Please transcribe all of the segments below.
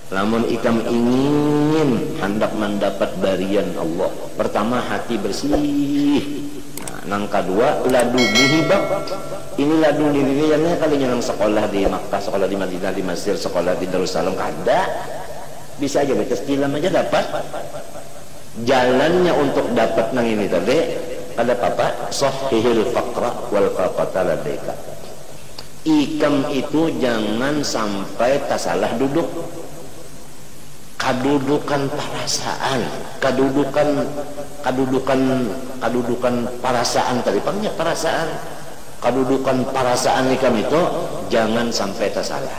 Lamun ikam ingin hendak mendapat barian Allah, pertama hati bersih. Nah, nang kedua ladu dihibak. Ini ladu dirinya kali yang sekolah di Makkah, sekolah di Madinah, di Mesir, sekolah di Darussalam kada. Bisa aja baca istilah aja dapat. Jalannya untuk dapat nang ini tadi ada apa? Sahihil faqra wal qafata ladaika. Ikam itu jangan sampai tasalah duduk. Kedudukan perasaan, kedudukan perasaan tadi panggilnya perasaan, kedudukan perasaan ikam itu jangan sampai tersalah.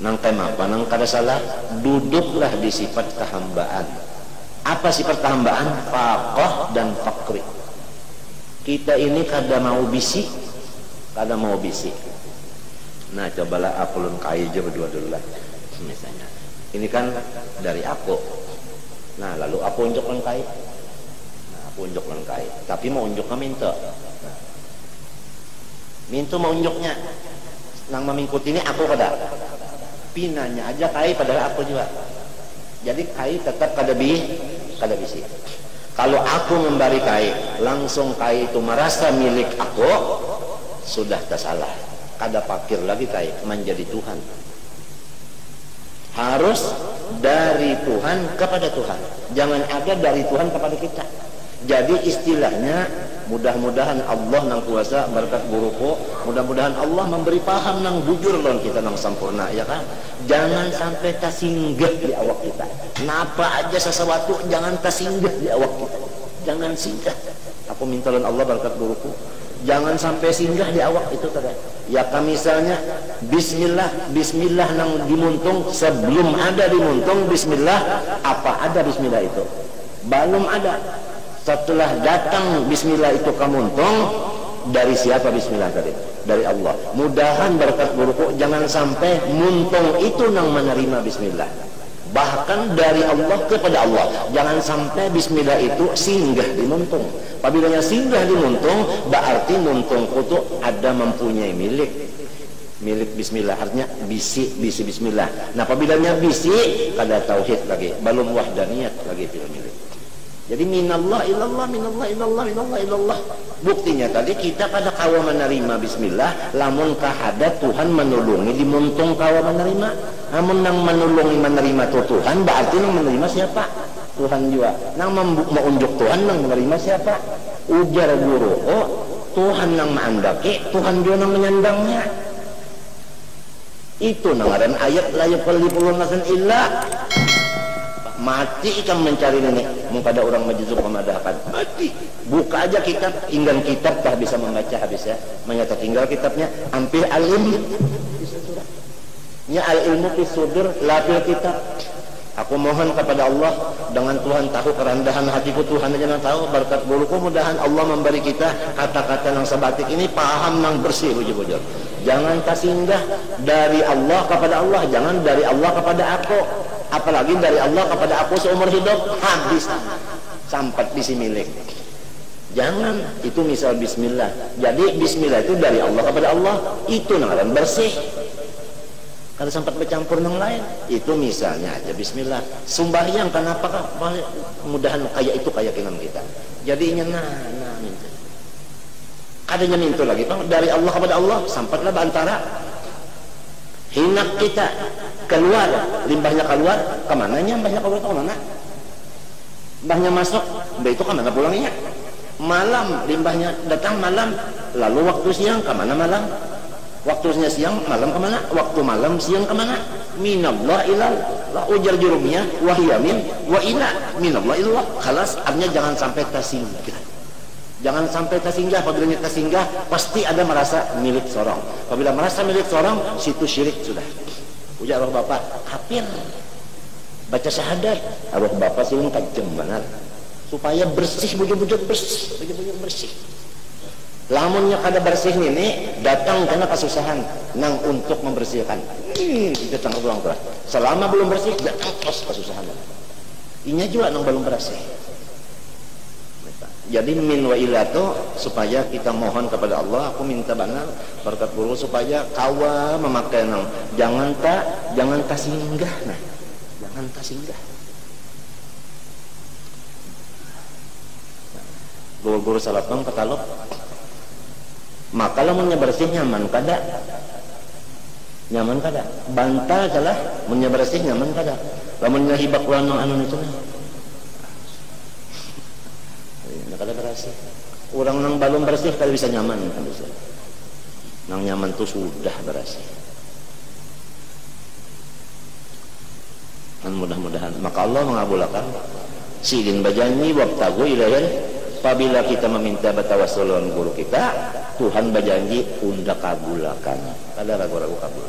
Nang tema apa? Nang kada salah, duduklah di sifat kehambaan. Apa sifat kehambaan? Faqah dan fakri. Kita ini kada mau bisi, kada mau bisi. Nah, cobalah apulun kai aja berdua dulu lah, misalnya. Ini kan dari aku. Nah, lalu aku unjuk lengkai. Nah, aku unjuk lengkai. Tapi mau unjuknya minta. Nah, minta mau unjuknya. Nang memingkuti ini aku kada. Pinanya aja kai padahal aku juga. Jadi kai tetap kada bisi. Kalau aku memberi kai, langsung kai itu merasa milik aku, sudah tersalah. Kada pakir lagi kai menjadi Tuhan. Harus dari Tuhan kepada Tuhan, jangan ada dari Tuhan kepada kita. Jadi istilahnya, mudah-mudahan Allah nang kuasa berkat guruku, mudah-mudahan Allah memberi paham nang bujur lon kita nang sampurna, ya kan? Jangan sampai tersinggah di awak kita. Napa aja sesuatu jangan tersinggah di awak kita, jangan singgah. Aku minta lon Allah berkat guruku, jangan sampai singgah di awak itu tadi. Ya kan misalnya bismillah nang dimuntung, sebelum ada dimuntung bismillah, apa ada bismillah itu? Belum ada. Setelah datang bismillah itu kemuntung, dari siapa bismillah tadi? Dari Allah. Mudahan berkat guruku jangan sampai muntung itu nang menerima bismillah. Bahkan dari Allah kepada Allah, jangan sampai bismillah itu singgah di muntung. Apabila singgah di muntung, berarti muntung itu ada mempunyai milik bismillah, artinya bisi bismillah. Nah, apabila bisi kada tauhid lagi, belum wahdaniyat lagi fil milik. Jadi minallah ilallah, minallah ilallah, minallah ilallah. Buktinya tadi kita kada kawa menerima bismillah, lamun kahada Tuhan menulungi di muntung kawa menerima. Namun nang menulungi menerima tu Tuhan, berarti nang menerima siapa? Tuhan juga. Nang menunjuk Tuhan, nang menerima siapa? Ujar guru, oh Tuhan nang mengandaki, Tuhan juga nang menyandangnya. Itu nang ada ayat la yukallifu nafsan illa. Mati ikan mencari nenek, mengpada orang majzub memadahkan. Mati. Buka aja kitab, inggan kitab tak bisa membaca habis ya. Menyata tinggal kitabnya, hampir alim. Ya al-ilmu fi sudur la fil kitab. Aku mohon kepada Allah, dengan Tuhan tahu kerendahan hatiku, Tuhan aja yang tahu, berkat guruku, mudahan Allah memberi kita kata-kata yang sebatik ini paham yang bersih bujur-bujur. Jangan tersinggah dari Allah kepada Allah, jangan dari Allah kepada aku, apalagi dari Allah kepada aku seumur hidup, habis sampai bisi milik. Jangan, itu misal bismillah. Jadi bismillah itu dari Allah kepada Allah, itu namanya bersih. Kalau sempat bercampur yang lain, itu misalnya aja bismillah. Sembahyang kenapa mudahan kayak itu kayak kinam kita. Jadinya nah minta. Kadanya minta lagi, dari Allah kepada Allah, sampailah antara hinak kita keluar, limbahnya keluar, kemananya mbahnya keluar itu kemana? Mbahnya masuk, mbah itu kemana pulangnya? Malam, limbahnya datang malam, lalu waktu siang kemana malam? Waktunya siang, malam kemana? Waktu malam, siang kemana? Minallah ilallah. Ujar jurumnya, wahyamin, wa ila. Minallah ilallah. Khalas, artinya jangan sampai tersinggah. Jangan sampai tersinggah. Apabila tersinggah, pasti ada merasa milik seorang. Apabila merasa milik seorang, situ syirik sudah. Ujar arwah bapak, kafir. Baca syahadat. Arwah bapak sih tajam banget. Supaya bersih, bujur-bujur bersih. Bujur-bujur bersih. Lamunnya kada bersih ini, datang karena kesusahan nang untuk membersihkan. Datang pulang terus. Selama belum bersih, datang terus kesusahan. Inya juga nang belum bersih. Jadi min wa ila itu supaya kita mohon kepada Allah, aku minta benar berkat guru supaya kawa memakai nang jangan tak singgah nah. Jangan tak singgah. Guru-guru salapang katalog. Maka lamunnya bersih nyaman kada? Nyaman kada? Bantal salah munnya bersih nyaman kada? Lamunnya hibak wano anu itu nah. Kada bersih. Orang nang balon bersih kada bisa nyaman kan bisa. Nang nyaman tuh sudah bersih. Dan mudah-mudahan maka Allah mengabulkan sidin bajanji wabtagu ilahin. Apabila kita meminta batawassulun guru kita, Tuhan berjanji unda kabulakan. Kada ragu-ragu kabul.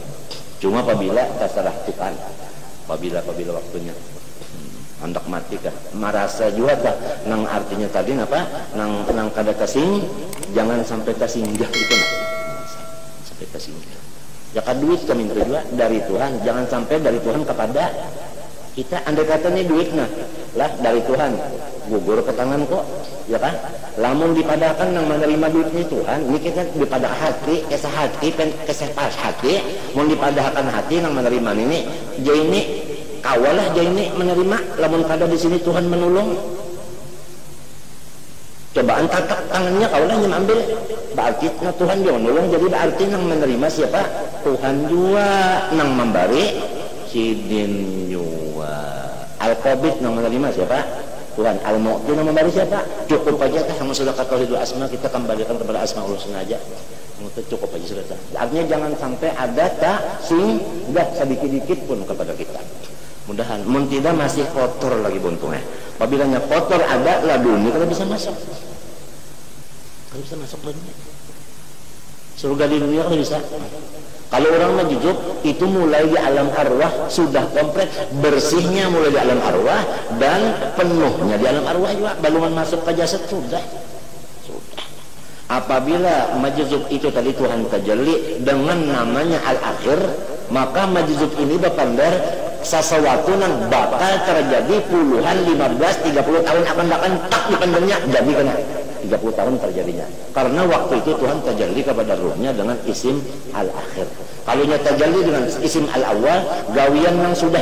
Cuma apabila terserah Tuhan. Apabila waktunya hendak mati kan merasa juga tak nang artinya tadi apa nang kada kasing jangan sampai kasinggah gitu nah. Sampai kasinggah ya kan duit kami juga dari Tuhan, jangan sampai dari Tuhan kepada kita. Andai kata nih duit nah lah dari Tuhan gugur ke tangan kok ya kan, lamun dipadakan nang menerima duitnya Tuhan ini kita dipadah hati kesah hati kesah pas hati mau dipadahkan hati nang menerima ini jadi ini kawalah dia ini menerima lamun kada di sini Tuhan menolong. Cobaan tatak tangannya kawalah yang ambil berarti nah Tuhan juga menolong, jadi berarti nang menerima siapa? Tuhan juga nang memberi sidin juga. Al-Qabid nang menerima siapa? Tuhan. Al-Mu'ti nang memberi siapa? Cukup aja kan sama sudah kata Tauhidul Asma, kita kembalikan kepada Asmaul Husna aja. Itu cukup aja sudah. Artinya jangan sampai ada tak singgah sedikit-dikit pun kepada kita. Mudahan, mun tidak masih kotor lagi buntungnya. Apabila kotor ada laduni kalau bisa masuk. Kalau bisa masuk laduni. Surga di dunia kalau bisa. Kalau orang majujub itu mulai di alam arwah sudah komplit, bersihnya mulai di alam arwah dan penuhnya di alam arwah juga. Balungan masuk ke jasad sudah. Apabila majuzub itu tadi Tuhan tajalli dengan namanya al-akhir, maka majuzub ini berpandar sesuatu yang bakal terjadi puluhan 15-30 tahun akan tak dipandangnya jadi kena 30 tahun terjadinya karena waktu itu Tuhan tajalli kepada ruhnya dengan isim al-akhir. Kalau nya tajalli dengan isim al-awwal gawian yang sudah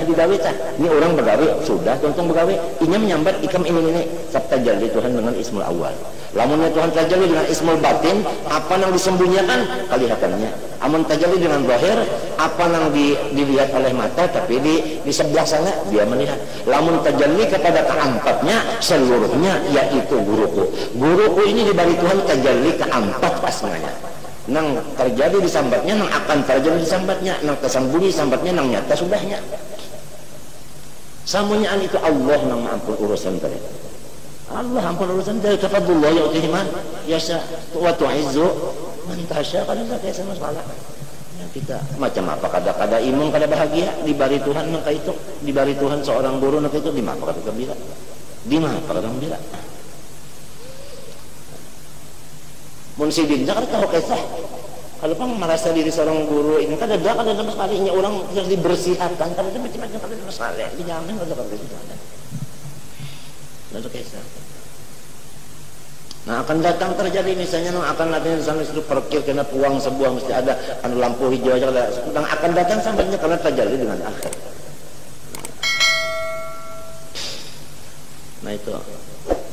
digawe tah ini orang begawe sudah tuntung begawe ini menyambat ikam ini sabta tajalli Tuhan dengan ismul awal. Lamunnya Tuhan tajalli dengan ismul batin apa yang disembunyikan kelihatannya. Amun tajalli dengan zahir apa yang dilihat oleh mata tapi di sebelah sana dia melihat. Lamun tajalli kepada keempatnya seluruhnya yaitu guruku ini diberi Tuhan tajalli keempat asmanya. Nang terjadi di sambatnya, nang akan terjadi di sambatnya, nang tersembunyi sambatnya, nang nyata sudahnya. Samunyaan itu Allah nang ampun urusan tadi. Allah ampun urusan dari tafadullah ya'tihi man yasha wa tu'izzu man tasha. Kalau enggak kayak sama salah. Ya, kita macam apa kada imung kada bahagia diberi Tuhan nang itu, diberi Tuhan seorang guru nang itu di mana kada gembira. Di mana kada gembira. Mun sidinnya kan tahu kisah. Kalau pang merasa diri seorang guru ini kan ada sama sekali orang harus dibersihkan kan ada macam-macam kada masalah dijamin kada gitu ada. Lalu kisah. Nah akan datang terjadi misalnya akan latihan sampai itu parkir kena puang sebuah mesti ada anu lampu hijau aja ada. Akan datang sampainya karena terjadi dengan akhir. Nah itu.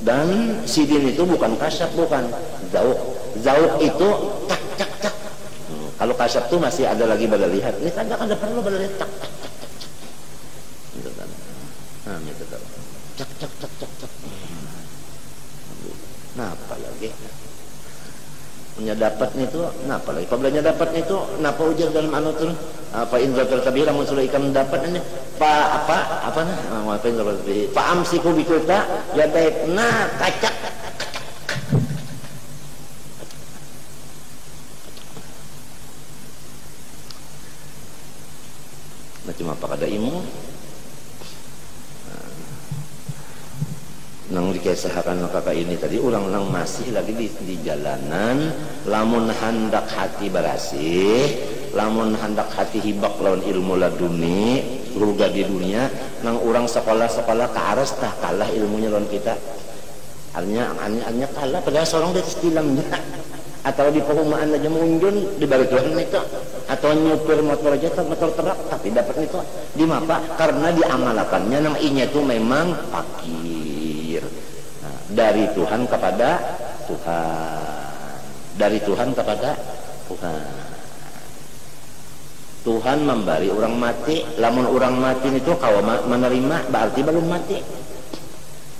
Dan sidin itu bukan kasyaf, bukan zauq itu tak. Kalau kasyaf itu masih ada lagi pada lihat. Ini kan ada perlu pada lihat tak. Gitu kan. Nah, gitu kan. Cak. Nah, apa lagi? Punya dapatnya itu, nah apa lagi? Apabila dapat itu, napa ujar dalam anu tu? Apa indra terkabira mun sudah ikan dapat ini? Apa nah? Apa indra terkabira? Fa amsiku bikuta ya baik. Nah, kacak. Nah, cuma apa kada imu? Nang dikisahkan kakak ini tadi orang nang masih lagi di jalanan lamun hendak hati berasih lamun hendak hati hibak lawan ilmu laduni surga di dunia nang orang sekolah ke aras tah kalah ilmunya lawan kita Artinya kalah padahal seorang di tilamnya atau di perumahan aja munjun di balik Tuhan itu, atau nyupir motor aja motor terak tapi dapat itu di mapa karena diamalakannya namanya itu memang fakir. Nah, dari Tuhan kepada Tuhan, dari Tuhan kepada Tuhan. Tuhan memberi orang mati, lamun orang mati itu kau menerima berarti belum mati.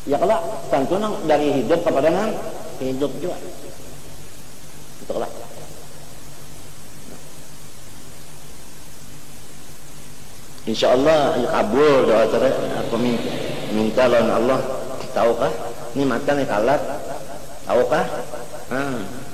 Ya kalau tentu nang dari hidup kepada nang hidup juga. Itulah. Insyaallah kabul doa terakhir aku minta lawan Allah. Tahukah ini mata nih kalat, tahukah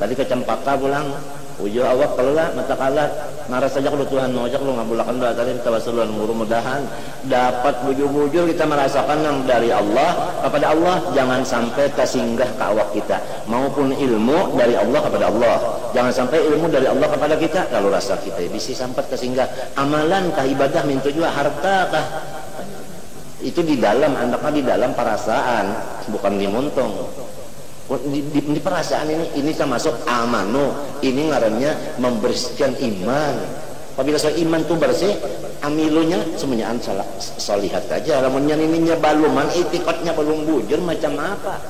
tadi ke Cempaka pulang ujung awak keluar mata kalat marah saja kalau Tuhan mau ajak lu ngabulakan doa tadi kita wasuluan mudah-mudahan dapat bujur-bujur kita merasakan yang dari Allah kepada Allah, jangan sampai tersinggah ke awak kita, maupun ilmu dari Allah kepada Allah, jangan sampai ilmu dari Allah kepada kita kalau rasa kita bisa sampai tersinggah, amalan kah ibadah minta juga harta kah itu di dalam anaknya di dalam perasaan bukan di montong. Di perasaan ini termasuk amanu, ini ngarannya membersihkan iman. Apabila soal iman itu bersih, amilunya semuanya salah solihat aja. Lamunnya ininya baluman, itikotnya belum bujur macam apa?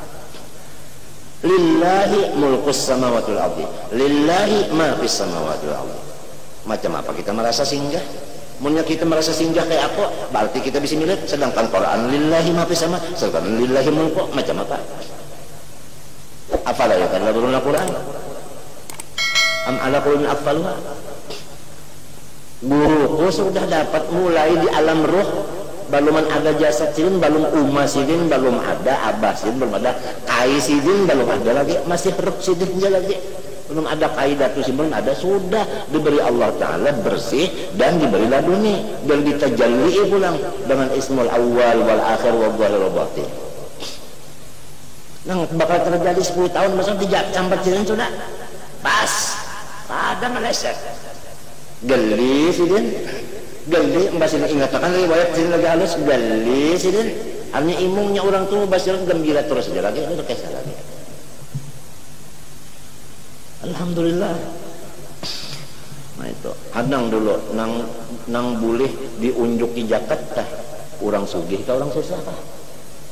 Lillahi mulkus samawati wal ardi, lillahi ma fis samawati wal ardi. Macam apa kita merasa singgah? Munnya kita merasa singgah kayak aku, berarti kita bisa milik. Sedangkan Quran lillahi ma fis sama, sedangkan lillahi mulku macam apa? Afala yatadabbarun al-Quran am ala qulubin aqfaluha. Guruku sudah dapat mulai di alam ruh, belum ada jasad sidin, belum umma sidin, belum ada abah sidin, belum ada kai sidin, belum ada lagi, masih ruh sidin lagi, belum ada kaidatu sidin, belum ada, sudah diberi Allah Ta'ala bersih dan diberi laduni dan ditajalli pulang dengan ismul awal wal akhir wal zahir wal batin. Nah, bakal terjadi 10 tahun masa dijak sampai sidin sudah pas ada meleset geli sidin geli mbak ingatakan riwayat sidin lagi halus geli sidin artinya imungnya orang tua basiran gembira terus aja lagi itu kisah lagi. Alhamdulillah. Nah itu hadang dulu nang boleh diunjuki jakat tah orang sugih ke orang susah kah.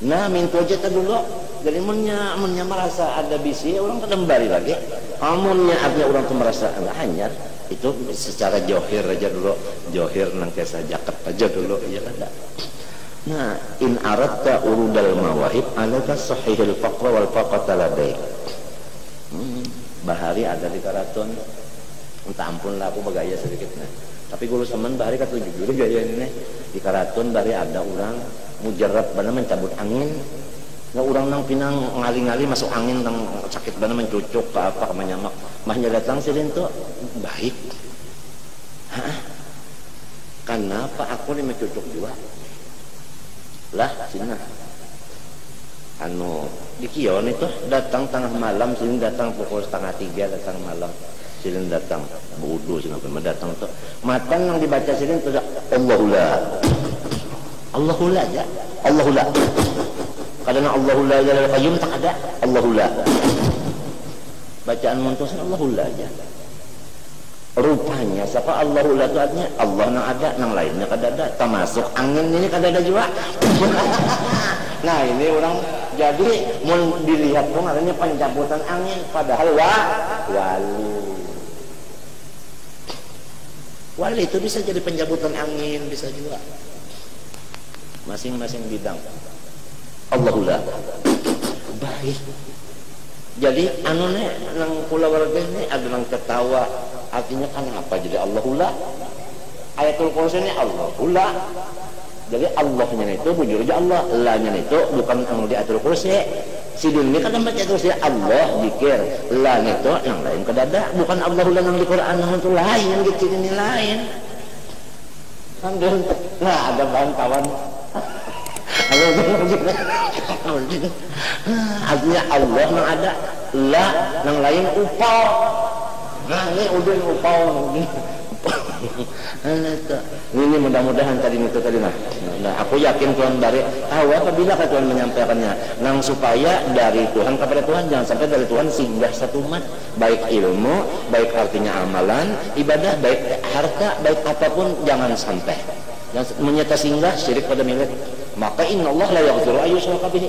Nah minta aja dulu jadi munnya merasa ada bisi orang kembali lagi amunnya artinya orang tuh merasa hanyar itu secara johir aja dulu, johir nang kisah jakat aja dulu ya kan. Nah in aradta urudal mawahib alaka sahihil faqra wal faqata ladaik. Bahari ada di karaton entah ampun lah aku bagaya sedikit nah. Tapi guru semen bahari kata jujur gaya ini di karaton bahari ada orang mujarab bana mencabut angin. Nggak orang nang pinang ngali-ngali masuk angin nang sakit bana mencucuk ke apa menyamak mahnya datang sidin tuh baik. Hah? Kenapa aku ini mencucuk juga? Lah sini anu di kion itu datang tengah malam sidin datang pukul 2:30 datang malam sidin datang bodoh sih ngapain datang tuh matan yang dibaca sidin tuh Allahullah Allahullah aja Allahullah kadang Allahullah ya qayyum tak ada Allahullah bacaan muntasan Allahullah aja rupanya siapa Allahullah itu artinya Allah yang ada yang lainnya kada ada termasuk angin ini kada ada juga. Nah ini orang jadi mau dilihat pun adanya pencabutan angin padahal wali itu bisa jadi pencabutan angin bisa juga masing-masing bidang. Allahullah baik jadi anunya nang pulau warga ini ada nang ketawa artinya kan apa jadi Allahullah ayatul kursi ini Allahullah jadi Allahnya itu bujur aja Allah lahnya itu bukan yang di ayatul kursi si dunia kan baca terus ya Allah zikir lahnya itu yang lain kedada bukan Allahullah yang di Quran yang itu lain gitu ini lain nah ada bahan kawan artinya Allah yang ada lah yang lain upau nah ini udah upau Ini mudah-mudahan tadi itu tadi nah aku yakin Tuhan dari tahu apabila Tuhan menyampaikannya nang supaya dari Tuhan kepada Tuhan, jangan sampai dari Tuhan singgah satu umat, baik ilmu, baik artinya amalan, ibadah, baik harta, baik apapun, jangan sampai yang menyata singgah syirik pada milik. Maka innallaha la yaghfiru ayyushraka bihi.